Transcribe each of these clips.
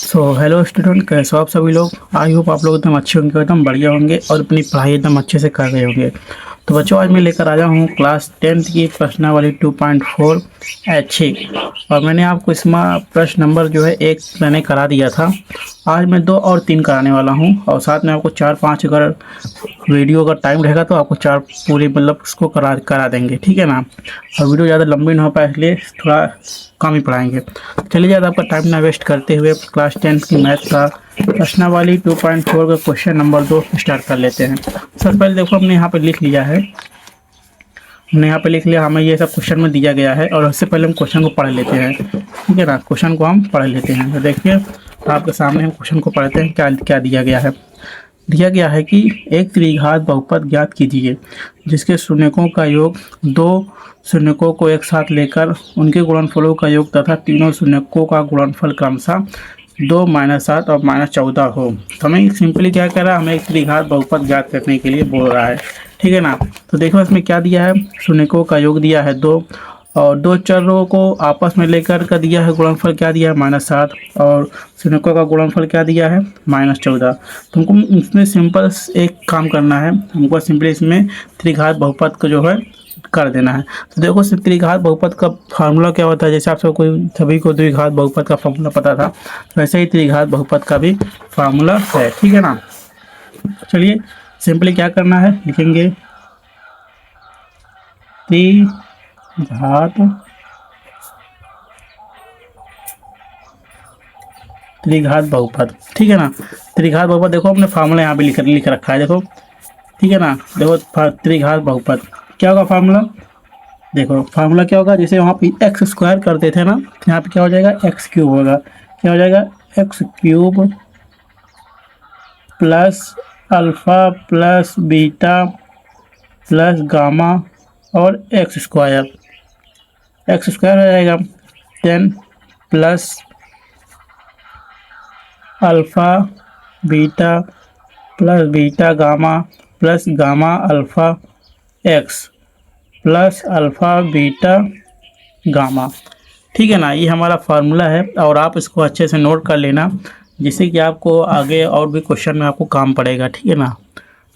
Hello student, कैसे हो आप सभी लोग। आई होप आप लोग एकदम अच्छे होंगे, एकदम बढ़िया होंगे और अपनी पढ़ाई एकदम अच्छे से कर रहे होंगे। तो बच्चों, आज मैं लेकर आया हूँ क्लास 10th की प्रश्नावली 2.4 ऐच्छिक। और मैंने आपको इसमें प्रश्न नंबर जो है एक मैंने करा दिया था। आज मैं 2 और 3 कराने वाला हूँ और साथ में आपको 4-5 अगर वीडियो का टाइम रहेगा तो आपको 4 पूरे मतलब इसको करा करा देंगे, ठीक है ना। और वीडियो ज़्यादा लंबी ना हो पाए इसलिए थोड़ा कम ही पढ़ाएंगे। चलिए, ज़्यादा आपका टाइम ना वेस्ट करते हुए क्लास 10th की मैथ का प्रश्नावली 2.4 का क्वेश्चन नंबर 2 स्टार्ट कर लेते हैं। सबसे पहले देखो, हमने यहाँ पे लिख लिया है, हमने यहाँ पे लिख लिया, हमें ये सब क्वेश्चन में दिया गया है। और उससे पहले हम क्वेश्चन को पढ़ लेते हैं, ठीक है ना। क्वेश्चन को हम पढ़ लेते हैं। तो देखिए, आपके सामने हम क्वेश्चन को पढ़ते हैं, क्या क्या दिया गया है। दिया गया है कि एक त्रिघात बहुपद ज्ञात कीजिए जिसके शून्यकों का योग दो शून्यकों को एक साथ लेकर उनके गुणनफलों का योग तथा तीनों शून्यकों का गुणनफल क्रमशः 2, -7 और -14 हो। तो हमें सिंपली क्या कह रहा है, हमें एक त्रिघात बहुपद ज्ञात करने के लिए बोल रहा है, ठीक है ना। तो देखो इसमें क्या दिया है, शून्यकों का योग दिया है 2 और 2 चरों को आपस में लेकर का दिया है गुणनफल क्या दिया है -7 और शून्यकों का गुणनफल क्या दिया है -14। तो हमको इसमें सिंपल एक काम करना है, हमको सिंपली इसमें त्रिघात बहुपद को जो है कर देना है। तो देखो, त्रिघात बहुपद का फार्मूला क्या होता है, जैसे आप सब कोई सभी को द्विघात बहुपद का फार्मूला पता था, वैसे ही त्रिघात बहुपद का भी फार्मूला है, ठीक है ना। चलिए, सिंपली क्या करना है, लिखेंगे त्रिघात त्रिघात बहुपद, ठीक है ना। त्रिघात बहुपद देखो, हमने फार्मूला यहाँ पे लिख रखा है, देखो, ठीक है ना। देखो, त्रिघात बहुपद क्या होगा फार्मूला, देखो फार्मूला क्या होगा, जैसे वहाँ पे एक्स स्क्वायर करते थे ना, यहाँ पे क्या हो जाएगा, एक्स क्यूब होगा। क्या हो जाएगा, x cube plus alpha plus beta plus gamma और एक्स स्क्वायर हो जाएगा 10 plus alpha beta gamma plus gamma alpha x plus alpha beta gamma, ठीक है ना। ये हमारा फार्मूला है और आप इसको अच्छे से नोट कर लेना, जिससे कि आपको आगे और भी क्वेश्चन में आपको काम पड़ेगा, ठीक है ना।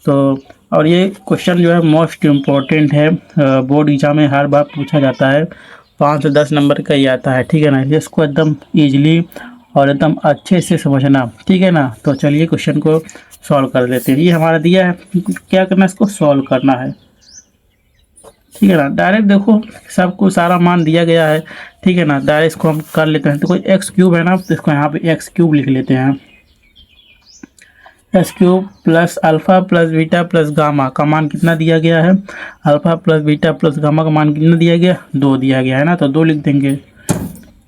तो और ये क्वेश्चन जो है मोस्ट इम्पोर्टेंट है, बोर्ड एग्जाम में हर बार पूछा जाता है, 5 से 10 नंबर का ही आता है, ठीक है ना। इसको एकदम ईजिली और एकदम अच्छे से समझना, ठीक है ना। तो चलिए क्वेश्चन को सॉल्व कर लेते हैं। ये हमारा दिया है, क्या करना है, इसको सॉल्व करना है, ठीक है ना। डायरेक्ट देखो, सबको सारा मान दिया गया है, ठीक है ना। डायरेक्ट इसको हम कर लेते हैं। तो कोई एक्स क्यूब है ना, तो इसको यहाँ पे एक्स क्यूब लिख लेते हैं। X cube plus alpha plus beta plus gamma का मान कितना दिया गया है, alpha plus beta plus gamma का मान कितना दिया गया, 2 दिया गया है ना, तो 2 लिख देंगे।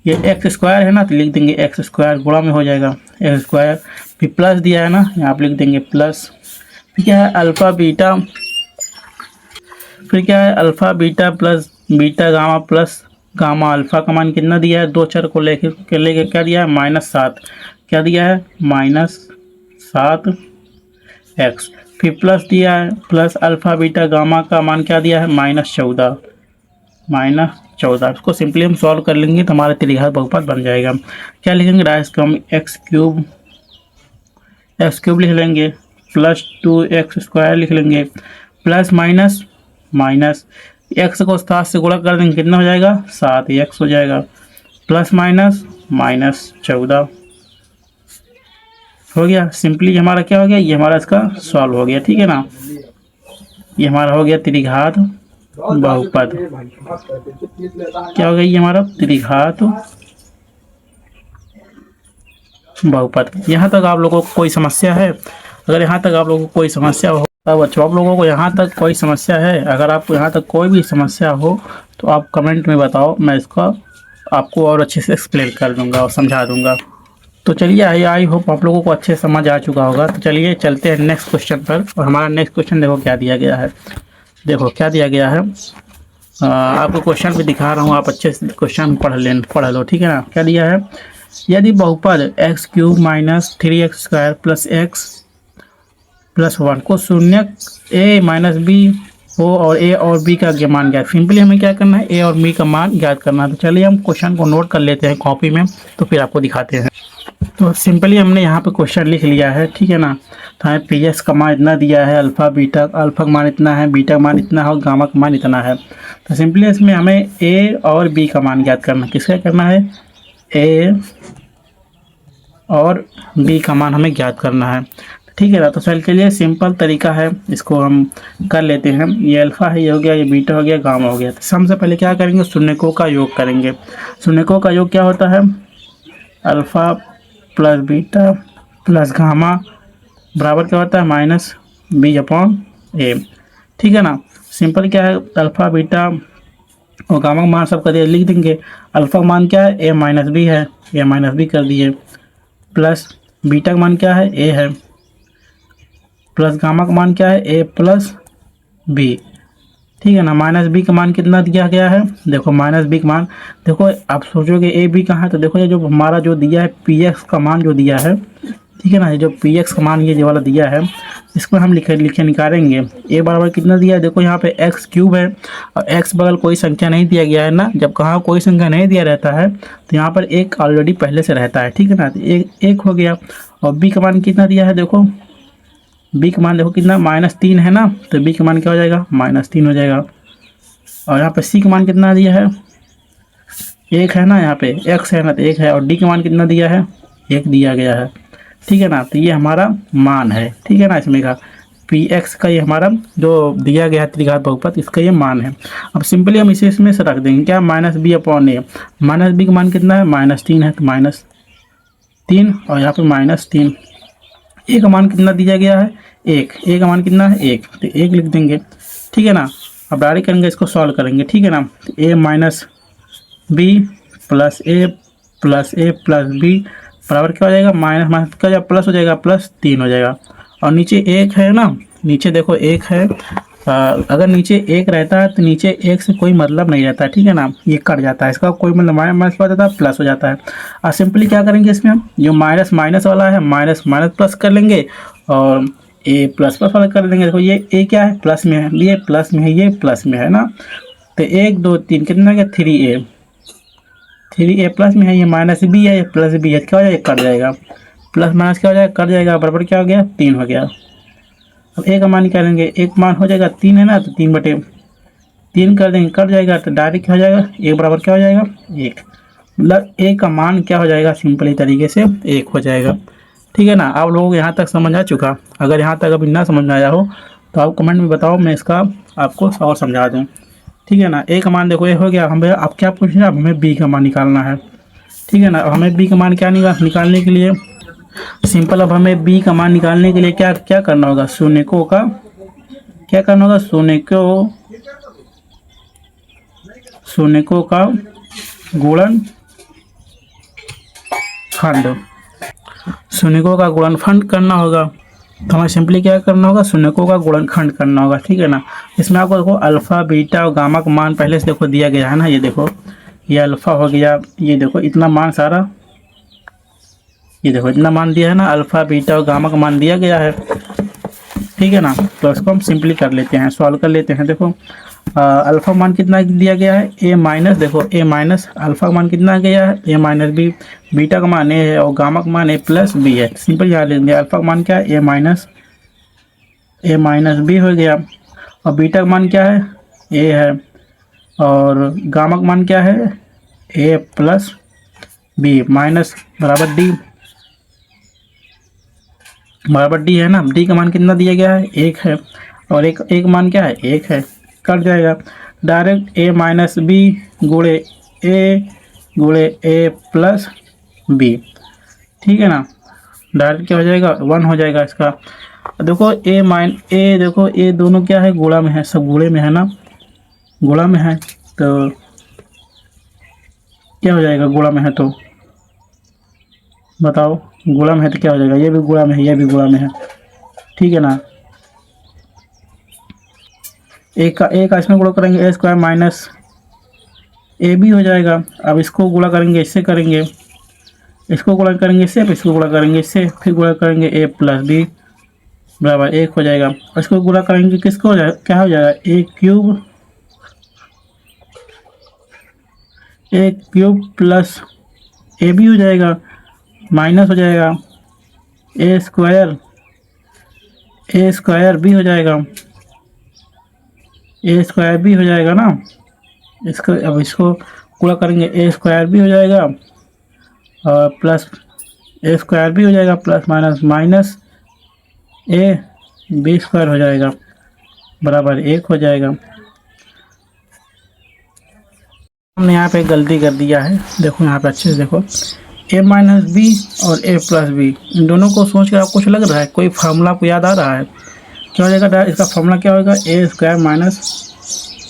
ये एक्स स्क्वायर है ना, तो लिख देंगे एक्स स्क्वायर, गुणा में हो जाएगा एक्स स्क्वायर। फिर प्लस दिया है ना, यहाँ पे लिख देंगे प्लस। फिर क्या है, अल्फ़ा बीटा, फिर क्या है, alpha beta plus beta gamma plus gamma alpha का मान कितना दिया है, 2 चर को लेके क्या दिया है, -7, क्या दिया है, -7 एक्स। फिर प्लस दिया है, प्लस अल्फ़ा बीटा गामा का मान क्या दिया है, -14। इसको सिंपली हम सॉल्व कर लेंगे तो हमारा त्रिघात बहुपद बन जाएगा। क्या लिखेंगे, डायरेक्ट को हम एक्स क्यूब लिख लेंगे प्लस 2x स्क्वायर लिख लेंगे प्लस माइनस एक्स को 7 से गुणा कर देंगे, कितना हो जाएगा, 7x हो जाएगा, प्लस -14 हो गया। सिंपली हमारा क्या हो गया, ये हमारा इसका सॉल्व हो गया, ठीक है ना। ये हमारा हो गया त्रिघात बहुपद। क्या हो गया, ये हमारा त्रिघात बहुपद। यहाँ तक आप लोगों को कोई समस्या है, अगर यहाँ तक आप लोगों को कोई समस्या हो, तब बच्चों आप लोगों को यहाँ तक कोई समस्या है, अगर आपको यहाँ तक कोई भी समस्या हो तो आप कमेंट में बताओ, मैं इसका आपको और अच्छे से एक्सप्लेन कर दूंगा और समझा दूंगा। तो चलिए, आई होप आप लोगों को अच्छे समझ आ चुका होगा। तो चलिए चलते हैं नेक्स्ट क्वेश्चन पर। और हमारा नेक्स्ट क्वेश्चन देखो क्या दिया गया है, देखो क्या दिया गया है, आपको क्वेश्चन भी दिखा रहा हूँ, आप अच्छे से क्वेश्चन पढ़ लो, ठीक है ना। क्या दिया है, यदि बहुपद x cube minus 3x square plus x plus 1 को शून्य a माइनस बी ओ और ए और बी का मान ज्ञात। सिंपली हमें क्या करना है, ए और बी का मान ज्ञात करना है। तो चलिए हम क्वेश्चन को नोट कर लेते हैं कॉपी में, तो फिर आपको दिखाते हैं। तो सिंपली हमने यहाँ पे क्वेश्चन लिख लिया है, ठीक है ना। तो हमें पी एक्स का मान इतना दिया है, अल्फ़ा का मान इतना है, बीटा का मान इतना है और गामा का मान इतना है। तो सिंपली इसमें हमें ए और बी का मान ज्ञात करना है। किसका करना है, ए और बी का मान हमें ज्ञात करना है, ठीक है ना। तो चल के लिए सिंपल तरीका है, इसको हम कर लेते हैं। ये अल्फ़ा है, ये हो गया, ये बीटा हो गया, गामा हो गया। तो सबसे पहले क्या करेंगे, शून्यकों का योग करेंगे। शून्यकों का योग क्या होता है, alpha plus beta plus gamma बराबर क्या होता है, माइनस बी अपॉन ए, ठीक है ना। सिंपल क्या है, अल्फ़ा बीटा और गामा का मान सब कर दिया, लिख देंगे। अल्फ़ा का मान क्या है, ए माइनस बी है, ए माइनस बी कर दिए, प्लस बीटा का मान क्या है, ए है, प्लस गामा का मान क्या है, ए प्लस बी, ठीक है ना। माइनस बी का मान कितना दिया गया है, देखो माइनस बी का मान, देखो आप सोचोगे ए बी कहाँ है, तो देखो ये जो हमारा जो दिया है पी एक्स का मान जो दिया है, ठीक है ना। ये जो पी एक्स का मान ये जो वाला दिया है, इसको हम लिखे निकालेंगे। ए बराबर कितना दिया है, देखो यहाँ पे एक्स क्यूब है और एक्स बगल कोई संख्या नहीं दिया गया है ना। जब कहाँ कोई संख्या नहीं दिया रहता है तो यहाँ पर एक ऑलरेडी पहले से रहता है, ठीक है ना। तो एक हो गया। और बी का मान कितना दिया है, देखो बी का मान देखो कितना, -3 है ना। तो बी का मान क्या हो जाएगा, -3 हो जाएगा। और यहाँ पे सी का मान कितना दिया है, 1 है ना, यहाँ पे एक्स है ना तो 1 है। और डी का मान कितना दिया है, 1 दिया गया है, ठीक है ना। तो ये हमारा मान है, ठीक है ना। इसमें का पी एक्स का ये हमारा जो दिया गया है त्रिघात बहुपद, इसका ये मान है। अब सिंपली हम इसे इसमें से रख देंगे क्या, माइनस बी अपॉन ए। माइनस बी का मान कितना है, -3 है, तो -3 और यहाँ पे -3। ए का मान कितना दिया गया है, 1। ए का मान कितना है, 1, तो 1 लिख देंगे, ठीक है ना। अब डायरेक्ट करेंगे, इसको सॉल्व करेंगे, ठीक है ना। तो ए माइनस बी प्लस ए प्लस ए प्लस बी बराबर क्या हो जाएगा, माइनस माइनस क्या हो जाएगा, प्लस हो जाएगा, +3 हो जाएगा। और नीचे 1 है ना, नीचे देखो 1 है। अगर नीचे 1 रहता है तो नीचे 1 से कोई मतलब नहीं रहता है, ठीक है ना। ये कट जाता है, इसका कोई मतलब माइनस माइनस हो जाता है, प्लस हो जाता है। और सिंपली क्या करेंगे, इसमें हम जो माइनस माइनस वाला है माइनस माइनस प्लस कर लेंगे और ए प्लस प्लस वाला कर देंगे। देखो ये ए क्या है, प्लस में है, ये प्लस में है, ये प्लस में है ना। तो 1 2 3 कितना गया, 3a, 3a प्लस में है, ये माइनस बी है, ये प्लस बी है, क्या हो जाएगा, कट जाएगा। प्लस माइनस क्या हो जाएगा, कट जाएगा, बराबर क्या हो गया, 3 हो गया। अब ए का मान निकालेंगे, एक मान हो जाएगा 3 है ना, तो 3/3 कर देंगे, कट जाएगा। तो डायरेक्ट क्या हो जाएगा, एक बराबर क्या हो जाएगा, 1। मतलब ए का मान क्या हो जाएगा, सिंपली तरीके से 1 हो जाएगा, ठीक है ना। आप लोगों को यहाँ तक समझ आ चुका। अगर यहाँ तक अभी ना समझ में आया हो तो आप कमेंट में बताओ, मैं इसका आपको और समझा दूँ, ठीक है ना। ए का मान देखो ये हो गया। हमें आप क्या पूछ रहे हैं, अब हमें बी का मान निकालना है, ठीक है ना। अब हमें बी का मान क्या निकालने के लिए सिंपल, अब हमें बी का मान निकालने के लिए क्या क्या करना होगा, शून्यकों का क्या करना होगा, शून्यकों का गुणनखंड, शून्यकों का गुणनखंड करना होगा। तो हमें सिंपली क्या करना होगा, शून्यकों का गुणनखंड करना होगा, ठीक है ना। इसमें आपको देखो अल्फ़ा बीटा और गामा का मान पहले से देखो दिया गया है ना। ये देखो ये अल्फ़ा हो गया, ये देखो इतना मान सारा, ये देखो इतना मान दिया है ना, अल्फ़ा बीटा और गामा का मान दिया गया है, ठीक है ना। तो इसको हम सिंपली कर लेते हैं, सॉल्व कर लेते हैं। देखो अल्फ़ा मान कितना दिया गया है, ए माइनस, देखो ए माइनस अल्फ़ा का मान कितना गया है, ए माइनस बी, बीटा का मान ए है और गामा का मान ए प्लस बी है। सिंपल याद लेंगे, अल्फ़ा का मान क्या है, ए माइनस बी हो गया। और बीटा का मान क्या है, ए है। और गामा का मान क्या है, ए प्लस बी माइनस बराबर डी, बराबर डी है ना। डी का मान कितना दिया गया है, 1 है। और एक मान क्या है, 1 है, कट जाएगा। डायरेक्ट ए माइनस बी गुणे ए प्लस बी, ठीक है ना। डायरेक्ट क्या हो जाएगा, 1 हो जाएगा इसका। देखो देखो ए दोनों क्या है, गुणा में है, सब गुणे में है ना, गुणा में है। तो क्या हो जाएगा, गुणा में है तो बताओ, गुणा में है तो क्या हो जाएगा, ये भी गुणा में है, ये भी गुणा में है, ठीक है ना। एक का इसमें गुणा करेंगे, ए स्क्वायर माइनस ए बी हो जाएगा। अब इसको गुणा करेंगे, इससे करेंगे, इसको गुणा करेंगे इससे, अब इसको गुणा करेंगे इससे, फिर गुणा करेंगे ए प्लस बी, बराबर 1 हो जाएगा। और इसको गुणा करेंगे किसको हो जाएगा, क्या हो जाएगा, ए क्यूब प्लस ए बी हो जाएगा, माइनस हो जाएगा ए स्क्वायर बी हो जाएगा, ए स्क्वायर बी हो जाएगा ना। इसको अब इसको पूरा करेंगे, ए स्क्वायर बी हो जाएगा और प्लस ए स्क्वायर बी हो जाएगा, plus minus minus a b square हो जाएगा, बराबर 1 हो जाएगा। हमने यहाँ पे गलती कर दिया है, देखो यहाँ पे अच्छे से देखो, ए माइनस बी और ए प्लस बी, इन दोनों को सोच कर आपको कुछ लग रहा है, कोई फार्मूला आपको याद आ रहा है, क्या हो जाएगा, इसका फार्मूला क्या होगा, ए स्क्वायर माइनस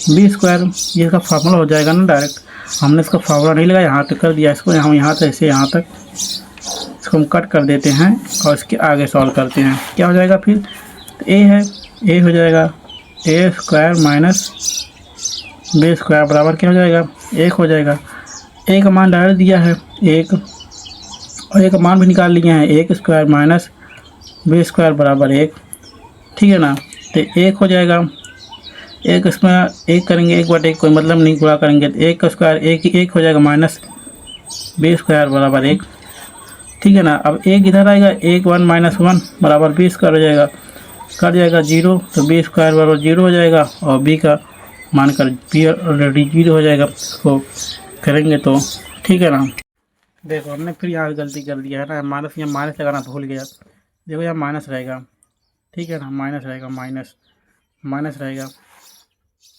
बी स्क्वायर, ये इसका फार्मूला हो जाएगा ना डायरेक्ट। हमने इसका फार्मूला नहीं लगाया, यहाँ तक कर दिया इसको, हम यहाँ से ऐसे यहाँ तक इसको हम कट कर देते हैं और इसके आगे सॉल्व करते हैं, क्या हो जाएगा फिर, तो ए है, ए हो जाएगा ए स्क्वायर माइनस बी स्क्वायर बराबर क्या हो जाएगा, 1 हो जाएगा। ए का मान डायरेक्ट दिया है 1, और ए का मान भी निकाल लिए हैं, 1 स्क्वायर माइनस बी स्क्वायर बराबर 1, ठीक है ना। तो 1 हो जाएगा, एक इसमें 1 करेंगे, 1/1 कोई मतलब नहीं, गुणा करेंगे तो 1 का स्क्वायर 1 हो जाएगा, माइनस बी स्क्वायर बराबर 1, ठीक है ना। अब 1 इधर आएगा, 1 माइनस 1 बराबर बी स्क्वायर हो जाएगा, कट जाएगा 0, तो बी स्क्वायर बराबर 0 हो जाएगा, और बी का मान कर बी ऑलरेडी 0 हो जाएगा, इसको करेंगे तो, ठीक है ना। देखो हमने फिर यहाँ गलती कर दिया है ना, माइनस, यहाँ माइनस लगाना भूल गया, देखो यहाँ माइनस रहेगा, ठीक है ना, माइनस रहेगा, माइनस रहेगा,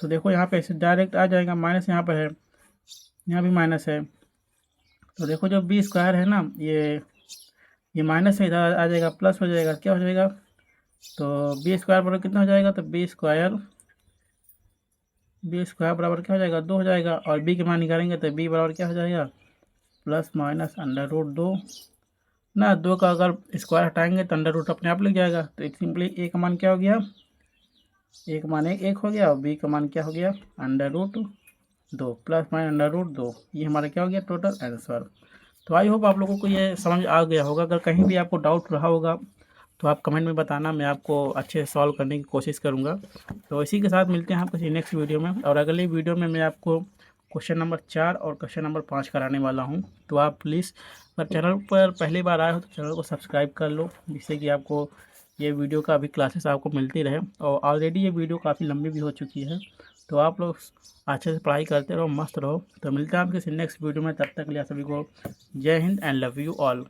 तो देखो यहाँ पे ऐसे डायरेक्ट आ जाएगा, माइनस यहाँ पर है, यहाँ भी माइनस है, तो देखो जो बी स्क्वायर है ना, ये माइनस से इधर आ जाएगा, प्लस हो जाएगा, क्या हो जाएगा, तो बी स्क्वायर बराबर कितना हो जाएगा, तो बी स्क्वायर बराबर क्या हो जाएगा, 2 हो जाएगा, और बी के मान निकालेंगे तो बी बराबर क्या हो जाएगा, प्लस माइनस अंडर रूट 2 ना, 2 का अगर स्क्वायर हटाएंगे तो अंडर रूट अपने आप लग जाएगा, तो एक सिंपली ए का मान क्या हो गया, ए का मान 1 हो गया, और बी का मान क्या हो गया, under root 2 plus minus under root 2, ये हमारा क्या हो गया, टोटल आंसर। तो आई होप आप लोगों को ये समझ आ गया होगा, अगर कहीं भी आपको डाउट रहा होगा तो आप कमेंट में बताना, मैं आपको अच्छे से सॉल्व करने की कोशिश करूँगा। तो इसी के साथ मिलते हैं आप किसी नेक्स्ट वीडियो में, और अगली वीडियो में मैं आपको क्वेश्चन नंबर 4 और क्वेश्चन नंबर 5 कराने वाला हूँ। तो आप प्लीज़ अगर चैनल पर पहली बार आए हो तो चैनल को सब्सक्राइब कर लो, जिससे कि आपको ये वीडियो का भी क्लासेस आपको मिलती रहे, और ऑलरेडी ये वीडियो काफ़ी लंबी भी हो चुकी है। तो आप लोग अच्छे से पढ़ाई करते रहो, मस्त रहो। तो मिलते हैं आप किसी नेक्स्ट वीडियो में, तब तक के लिए सभी को जय Hind and love you all.